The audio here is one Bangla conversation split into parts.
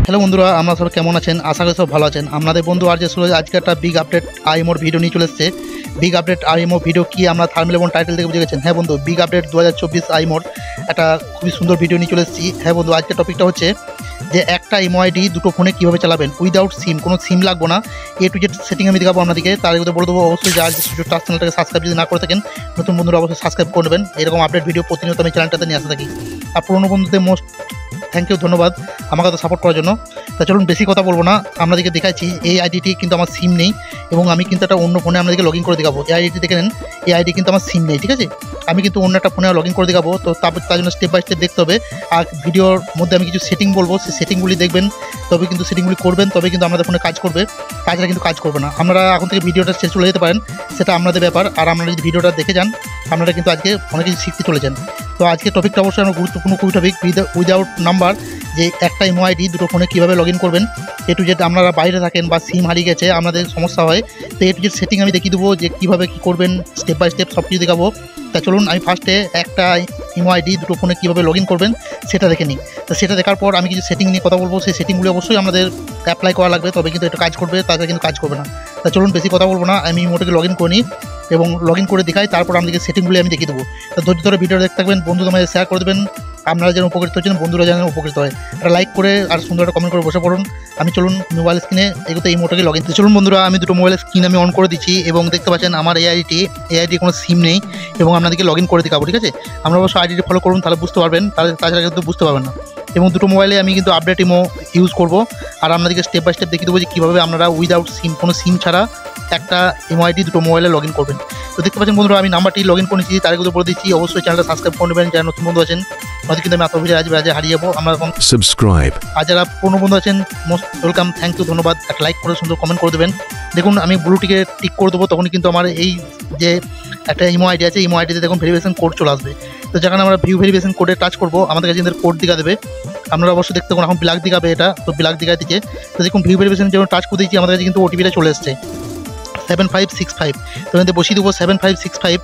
হ্যালো বন্ধুরা, আমরা সবাই কেমন আছেন? আশা করি সব ভালো আছেন। আমাদের বন্ধু আর যে আজকে একটা বিগ আপডেট আইএমওর ভিডিও নিয়ে চলে এসেছে। বিগ আপডেট আইএমও ভিডিও কি আমরা থাম্বনেল এবং টাইটেল থেকে বুঝে গেছেন। হ্যাঁ বন্ধু, বিগ আপডেট 2024 আইএমওর একটা খুবই সুন্দর ভিডিও নিয়ে চলে এসেছি। হ্যাঁ বন্ধু, আজকের টপিকটা হচ্ছে যে একটা ইমো আইডি দুটো ফোনে কীভাবে চালাবেন উইদাউট সিম, কোনো সিম লাগবো না। টু জেড সেটিং আমি দেখাবো আপনাদেরকে। তার মধ্যে বলে দেবো অবশ্যই যে আজ টাচ চ্যানেলটাকে সাবস্ক্রাইব যদি না করে থাকেন, নতুন বন্ধুরা অবশ্যই সাবস্ক্রাইব করে নেবেন। এরকম আপডেট ভিডিও প্রতিনিয়ত আমি চ্যানেলটাতে নিয়ে আসতে থাকি। আর পুরোনো বন্ধুদের মোস্ট থ্যাংক ইউ, ধন্যবাদ আমাকে তো সাপোর্ট করার জন্য। তা চলুন বেশি কথা বলবো না, আপনাদেরকে দেখাচ্ছি এই আইডিটি কিন্তু আমার সিম নেই এবং আমি কিন্তু একটা অন্য ফোনে আপনাদেরকে লগ ইন করে দেখাবো। এই আইডিটি দেখে নেন, এই আইডি কিন্তু আমার সিম নেই, ঠিক আছে? আমি কিন্তু অন্য একটা ফোনে লগ ইন করে দেখাবো। তো তার জন্য স্টেপ বাই স্টেপ দেখতে হবে। আর ভিডিওর মধ্যে আমি কিছু সেটিং বলবো, সেই সেটিংগুলি দেখবেন, তবে কিন্তু সেটিংগুলি করবেন, তবে কিন্তু আমাদের ফোনে কাজ করবে। তাছাড়া কিন্তু কাজ করবে না। আপনারা এখন থেকে ভিডিওটা শেষ চলে যেতে পারেন, সেটা আপনাদের ব্যাপার। আর আপনারা যদি ভিডিওটা দেখে যান, আপনারা কিন্তু আজকে অনেক কিছু শিখতে চলেছেন। তো আজকে টপিকটা অবশ্যই আমার গুরুত্বপূর্ণ খুবই টপিক, উইদাউট নাম্বার, যে একটা ইমো আইডি দুটো ফোনে কীভাবে লগ ইন করবেন। টু জেড আপনারা বাইরে থাকেন বা সিম হারিয়ে গেছে, আপনাদের সমস্যা হয়, তো টু জেড সেটিং আমি দেখিয়ে দেবো যে কীভাবে কী করবেন, স্টেপ বাই স্টেপ সব কিছু দেখাবো। তা চলুন আমি ফার্স্টে একটা ইমো আইডি দুটো ফোনে কীভাবে লগ ইন করবেন সেটা দেখে নিই। তো সেটা দেখার পর আমি কিছু সেটিং নিয়ে কথা বলবো। সেই সেটিংগুলি অবশ্যই আমাদের অ্যাপ্লাই করা লাগবে, তবে কিন্তু এটা কাজ করবে, তাছাড়া কিন্তু কাজ করবে না। তা চলুন বেশি কথা বলবো না, আমি ইমোটাকে লগ ইন করে নিই এবং লগ ইন করে দেখাই। তারপর আমাদেরকে সেটিংগুলি আমি দেখিয়ে দেবো। তো ধৈর্য ধরে ভিডিও দেখতে থাকবেন, বন্ধুদের মাঝে শেয়ার করে দেবেন। আপনারা যেন উপকৃত হচ্ছেন, বন্ধুরা যেন উপকৃত হয়। একটা লাইক করে আর সুন্দর একটা কমেন্ট করে বসে পড়ুন। আমি চলুন মোবাইল স্ক্রিনে এগুলো ইমোটাকে লগ ইন। চলুন বন্ধুরা, আমি দুটো মোবাইলের স্ক্রিন আমি অন করে দিচ্ছি এবং দেখতে পাচ্ছেন আমার এই আইডি কোনো সিম নেই এবং আপনাদেরকে লগ ইন করে দেখাবো, ঠিক আছে? আমরা অবশ্যই আইডিটি ফলো করুন, তাহলে বুঝতে পারবেন, তাছাড়া কিন্তু বুঝতে পারবেন না। এবং দুটো মোবাইলে আমি কিন্তু আপডেট ইমো ইউজ করব আর আপনাদেরকে স্টেপ বাই স্টেপ দেখিয়ে দেবো যে কীভাবে আপনারা উইদাউট সিম, কোনো সিম ছাড়া একটা ইমো আইডি দুটো মোবাইলে লগ ইন করবেন। তো দেখতে পাচ্ছেন বন্ধুরা, আমি নাম্বারটি লগ ইন করে নিচ্ছি, তার কিন্তু বলে দিচ্ছি অবশ্যই চ্যানেলটা সাবস্ক্রাইব করে নেবেন। যারা নতুন বন্ধু আছেন হয়তো কিন্তু আমি এত ভিডিও আজকে হারিয়ে যাবো, আমরা এখন সাবস্ক্রাইব। আর যারা পুরনো বন্ধু আছেন মোস্ট ওয়েলকাম, থ্যাংক ইউ, ধন্যবাদ। একটা লাইক করে সুন্দর কমেন্ট করে দেবেন। দেখুন আমি ব্লুটিকে টিক করে দেবো, তখন কিন্তু আমার এই যে একটা ইমো আইডি আছে, ইমো আইডিতে দেখুন ভেরিফিকেশন কোড চলে আসবে। তো যেখানে আমরা ভিউ ভেরিফিকেশন কোডে টাচ করবো, আমাদের কাছে কোড দিকা দেবে। আপনারা অবশ্যই দেখতে পাবেন এখন ব্ল্যাক দিকাবে, এটা তো ব্ল্যাক দিকায় দিচ্ছে। তো দেখুন ভিউ ভেরিফিকেশন যখন টাচ করে দিচ্ছি, আমাদের কাছে কিন্তু ওটিপিটা চলে এসছে 7565। তো এখানে বসিয়ে দেবো 7565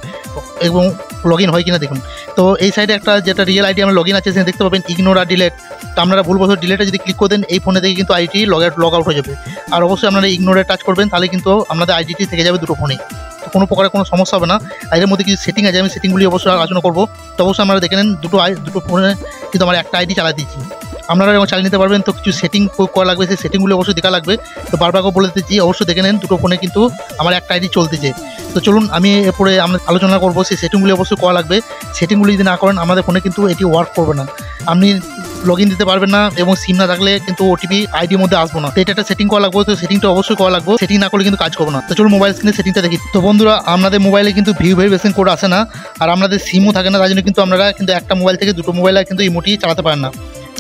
এবং লগ ইন হয় কিনা দেখুন। তো এই সাইডে একটা যেটা রিয়েল আইডি আমার লগ ইন আছে, সেখানে দেখতে পাবেন ইগনোর আর ডিলেট। তো আপনারা ভুলবশত ডিলেটে যদি ক্লিক করে দেন, এই ফোনে থেকে কিন্তু আইডি লগ আউট হয়ে যাবে। আর অবশ্যই আপনারা ইগনোরে টাচ করবেন, তাহলে কিন্তু আপনাদের আইডিটি থেকে যাবে দুটো ফোনে। তো কোনো প্রকারের কোনো সমস্যা হবে না। আর এর মধ্যে কিছু সেটিং আছে, আমি সেটিংগুলি অবশ্যই আলোচনা করবো। তো অবশ্যই আপনারা দেখে নেন, দুটো ফোনে কিন্তু আমার একটা আইডি চালা দিচ্ছি। আপনারা এবং চালিয়ে নিতে পারবেন। তো কিছু সেটিং করা লাগবে, সেই সেটিংগুলো অবশ্যই দেখা লাগবে। তো বারবার বলে দিচ্ছি, অবশ্যই দেখে নেন, দুটো ফোনে কিন্তু আমার একটা আইডি চলতেছে। তো চলুন আমি এরপরে আমরা আলোচনা করবো, সেই সেটিংগুলি অবশ্যই করা লাগবে। সেটিংগুলি যদি না করেন, আমাদের ফোনে কিন্তু এটি ওয়ার্ক করবে না। আপনি লগ ইন দিতে পারবেন না এবং সিম না থাকলে কিন্তু ওটিপি আইডির মধ্যে আসবো না। তো এটা একটা সেটিং করা লাগবে, তো সেটিংটা অবশ্যই করা লাগবে। সেটিং না করলে কিন্তু কাজ করবে না। তো চলুন মোবাইল স্ক্রিনে সেটিংটা দেখি। তো বন্ধুরা, আপনাদের মোবাইলে কিন্তু ভিউ ভেরিফিকেশন কোড আসে না আর আপনাদের সিমও থাকে না, তার জন্য কিন্তু আপনারা কিন্তু একটা মোবাইল থেকে দুটো মোবাইলে কিন্তু ইমোটি চালাতে পারেন না।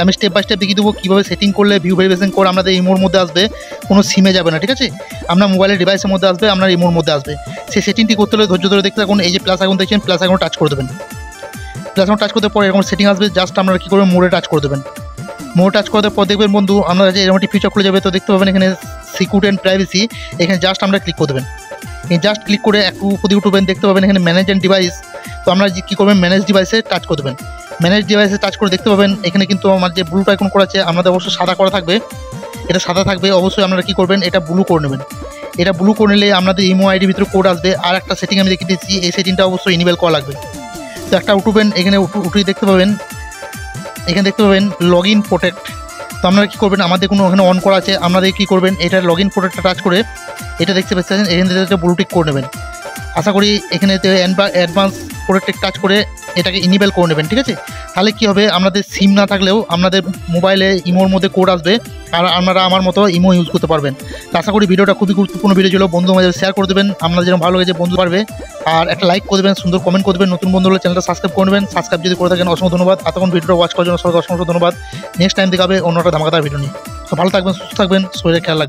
আমি স্টেপ বাই স্টেপ দেখিয়ে দেবো কীভাবে সেটিং করলে ভিউ ভেরিফিকেশন কোড আমাদের ইমোর মধ্যে আসবে, কোনো সিমে যাবে না, ঠিক আছে? আপনার মোবাইলের ডিভাইসের মধ্যে আসবে, আপনার ইমোর মধ্যে আসবে। সেই সেটিংটি করতে হলে ধৈর্য ধরে দেখতে থাকুন। এই যে প্লাস আইকন দেখছেন, প্লাস আইকন টাচ করে দেবেন। প্লাস আইকন টাচ করতে পরে এরকম সেটিং আসবে, জাস্ট আপনারা কী করবেন, মোড়ে টাচ করে দেবেন। মোড়ে টাচ করার পর দেখবেন বন্ধু, আপনার কাছে এরকম একটি ফিচার খুলে যাবে। তো দেখতে পাবেন এখানে সিকিউরিটি অ্যান্ড প্রাইভেসি, এখানে জাস্ট আমরা ক্লিক করে দেবেন। জাস্ট ক্লিক করে একটু উপরে উঠবেন, দেখতে পাবেন এখানে ম্যানেজ অ্যান্ড ডিভাইস। তো আমরা কী করবেন, ম্যানেজ ডিভাইসে টাচ করে দেবেন। ম্যানেজ ডিভাইসে টাচ করে দেখতে পাবেন এখানে কিন্তু আমার যে ব্লু আইকন করা আছে, আমাদের অবশ্যই সাদা করা থাকবে। এটা সাদা থাকবে, অবশ্যই আপনারা কী করবেন, এটা ব্লু করে নেবেন। এটা ব্লু করে নিলে আপনাদের ইমো আইডির ভিতরে কোড আসবে। আর একটা সেটিং আমি দেখিয়ে দিচ্ছি, এই সেটিংটা অবশ্যই ইনেবল করা লাগবে। তো একটা উঠবেন, এখানে উঠিয়ে দেখতে পাবেন, এখানে দেখতে পাবেন লগ ইন প্রোটেক্ট। তো আপনারা কী করবেন, আমাদের কোনো ওখানে অন করা আছে, আপনাদের কী করবেন, এটা লগ ইন প্রোটেক্টটা টাচ করে এটা দেখতে পাচ্ছেন, এখান থেকে ব্লু টিক করে নেবেন। আশা করি এখানে অ্যাডভান্স প্রোটেক্ট টাচ করে এটাকে ইনেবল করে নেবেন, ঠিক আছে? তাহলে কী হবে, আপনাদের সিম না থাকলেও আপনাদের মোবাইলে ইমোর মধ্যে কোড আসবে আর আপনারা আমার মতো ইমো ইউজ করতে পারবেন। তো আশা করি ভিডিওটা খুবই গুরুত্বপূর্ণ ভিডিও ছিল, বন্ধু মাঝে শেয়ার করে দেবেন। আপনাদের যেন ভালো লেগেছে বন্ধু পারবে, আর একটা লাইক করে দেবেন, সুন্দর কমেন্ট করে দেবেন। নতুন বন্ধু হলে চ্যানেলটা সাবস্ক্রাইব করে নেবেন। সাবস্ক্রাইব যদি করে থাকেন অসংখ্য ধন্যবাদ। এতক্ষণ ভিডিওটা ওয়াচ করার জন্য সবাইকে অসংখ্য ধন্যবাদ। নেক্সট টাইম দেখাবে অন্য একটা ধামাকাদার ভিডিও নিয়ে। তো ভালো থাকবেন, সুস্থ থাকবেন, শরীরে খেয়াল রাখবেন।